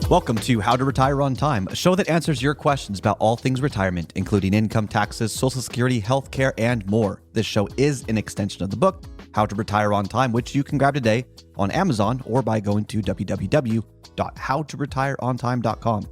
Welcome to How to Retire on Time, a show that answers your questions about all things retirement, including income taxes, Social Security, healthcare, and more. This show is an extension of the book, How to Retire on Time, which you can grab today on Amazon or by going to www.howtoretireontime.com.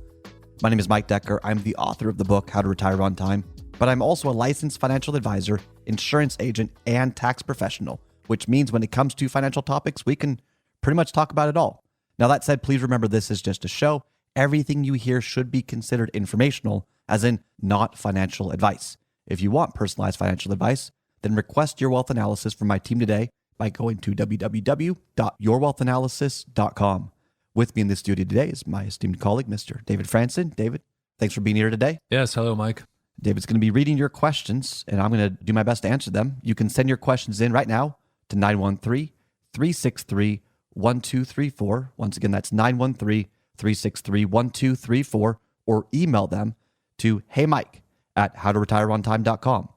My name is Mike Decker. I'm the author of the book, How to Retire on Time, but I'm also a licensed financial advisor, insurance agent, and tax professional, which means when it comes to financial topics, we can pretty much talk about it all. Now, that said, please remember this is just a show. Everything you hear should be considered informational, as in not financial advice. If you want personalized financial advice, then request your wealth analysis from my team today by going to www.yourwealthanalysis.com. With me in the studio today is my esteemed colleague, Mr. David Franson. David, thanks for being here today. Yes, hello, Mike. David's going to be reading your questions, and I'm going to do my best to answer them. You can send your questions in right now to 913-363-1234. Once again, that's 913-363-1234, or email them to heymike@howtoretireontime.com.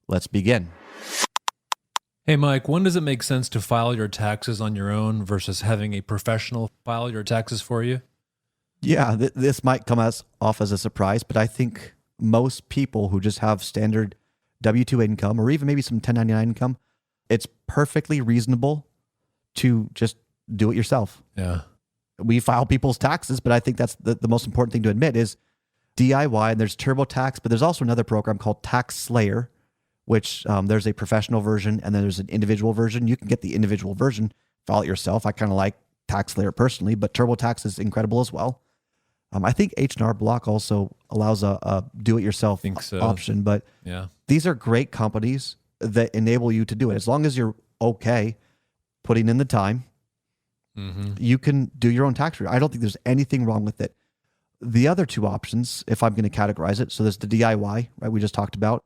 Let's begin. Hey, Mike, when does it make sense to file your taxes on your own versus having a professional file your taxes for you? Yeah, this might come off as a surprise, but I think most people who just have standard W-2 income or even maybe some 1099 income, it's perfectly reasonable to just do it yourself. Yeah. We file people's taxes, but I think that's the most important thing to admit is DIY, and there's TurboTax, but there's also another program called TaxSlayer, which there's a professional version and then there's an individual version. You can get the individual version, file it yourself. I kind of like TaxSlayer personally, but TurboTax is incredible as well. I think H&R Block also allows a do-it-yourself option, but yeah, these are great companies that enable you to do it. As long as you're okay putting in the time, you can do your own tax return. I don't think there's anything wrong with it. The other two options, if I'm going to categorize it, so there's the DIY, right, we just talked about.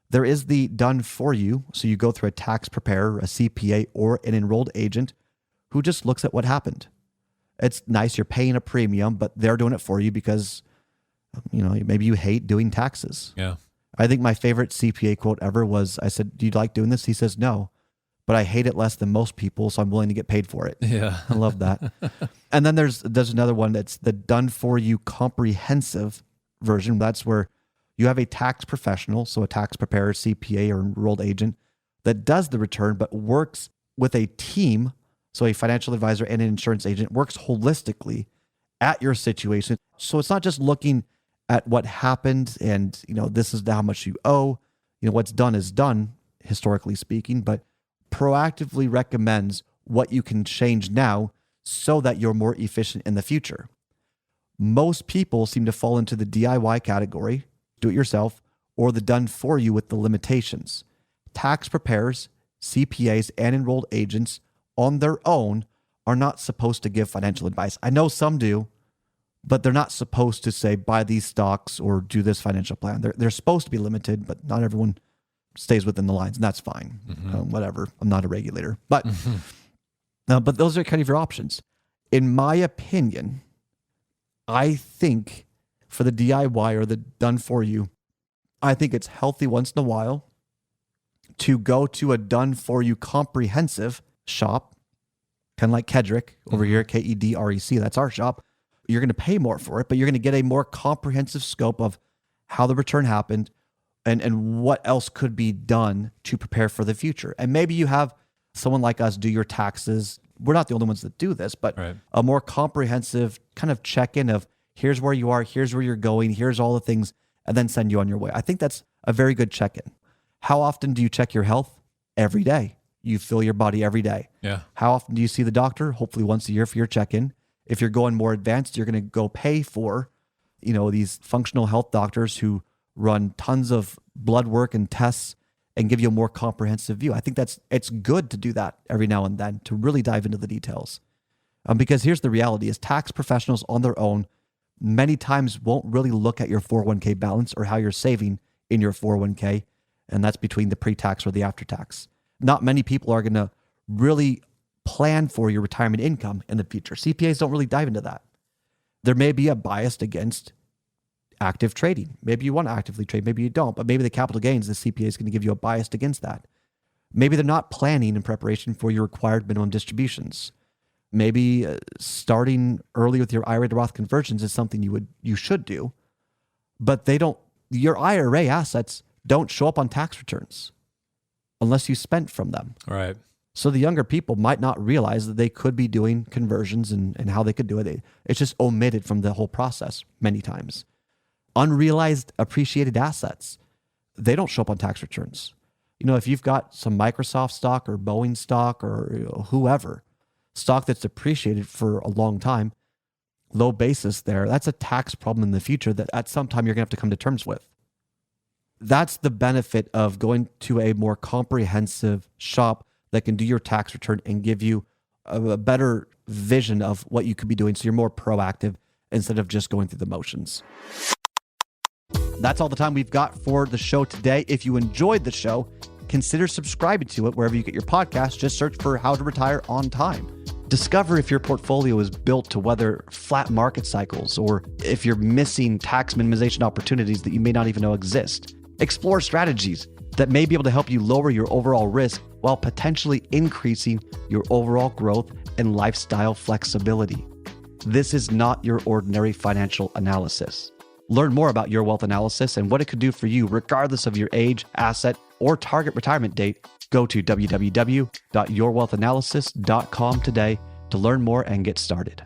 There is the done for you. So you go through a tax preparer, a CPA, or an enrolled agent who just looks at what happened. It's nice. You're paying a premium, but they're doing it for you because, maybe you hate doing taxes. Yeah. I think my favorite CPA quote ever was, I said, "Do you like doing this?" He says, "No, but I hate it less than most people, so I'm willing to get paid for it." Yeah. I love that. And then there's another one that's the done for you comprehensive version. That's where you have a tax professional, so a tax preparer, CPA, or enrolled agent that does the return, but works with a team. So a financial advisor and an insurance agent works holistically at your situation. So it's not just looking at what happened and, this is how much you owe. What's done is done, historically speaking, but proactively recommends what you can change now so that you're more efficient in the future. Most people seem to fall into the DIY category, do it yourself, or the done for you with the limitations. Tax preparers, CPAs, and enrolled agents on their own are not supposed to give financial advice. I know some do, but they're not supposed to say buy these stocks or do this financial plan. They're supposed to be limited, but not everyone stays within the lines, and that's fine. Whatever. I'm not a regulator, but but those are kind of your options. In my opinion, I think for the DIY or the done for you, I think it's healthy once in a while to go to a done for you comprehensive shop, kind of like Kedrick over here, KEDREC. That's our shop. You're going to pay more for it, but you're going to get a more comprehensive scope of how the return happened and what else could be done to prepare for the future. And maybe you have someone like us do your taxes. We're not the only ones that do this, but right. A more comprehensive kind of check-in of here's where you are, here's where you're going, here's all the things, and then send you on your way. I think that's a very good check-in. How often do you check your health? Every day. You feel your body every day. Yeah. How often do you see the doctor? Hopefully once a year for your check-in. If you're going more advanced, you're going to go pay for, these functional health doctors who run tons of blood work and tests and give you a more comprehensive view. I think it's good to do that every now and then to really dive into the details. Because here's the reality is tax professionals on their own many times won't really look at your 401k balance or how you're saving in your 401k. And that's between the pre-tax or the after-tax. Not many people are going to really plan for your retirement income in the future. CPAs don't really dive into that. There may be a bias against active trading. Maybe you want to actively trade, maybe you don't, but maybe the capital gains, the CPA is going to give you a bias against that. Maybe they're not planning in preparation for your required minimum distributions. maybe starting early with your IRA to Roth conversions is something you should do, but your IRA assets don't show up on tax returns unless you spent from them. All right. So the younger people might not realize that they could be doing conversions and how they could do it. It's just omitted from the whole process many times. Unrealized appreciated assets, they don't show up on tax returns. If you've got some Microsoft stock or Boeing stock or whoever, stock that's depreciated for a long time, low basis there, that's a tax problem in the future that at some time you're going to have to come to terms with. That's the benefit of going to a more comprehensive shop that can do your tax return and give you a better vision of what you could be doing so you're more proactive instead of just going through the motions. That's all the time we've got for the show today. If you enjoyed the show, consider subscribing to it wherever you get your podcast. Just search for How to Retire on Time. Discover if your portfolio is built to weather flat market cycles or if you're missing tax minimization opportunities that you may not even know exist. Explore strategies that may be able to help you lower your overall risk while potentially increasing your overall growth and lifestyle flexibility. This is not your ordinary financial analysis. Learn more about Your Wealth Analysis and what it could do for you regardless of your age, asset, or target retirement date. Go to www.yourwealthanalysis.com today to learn more and get started.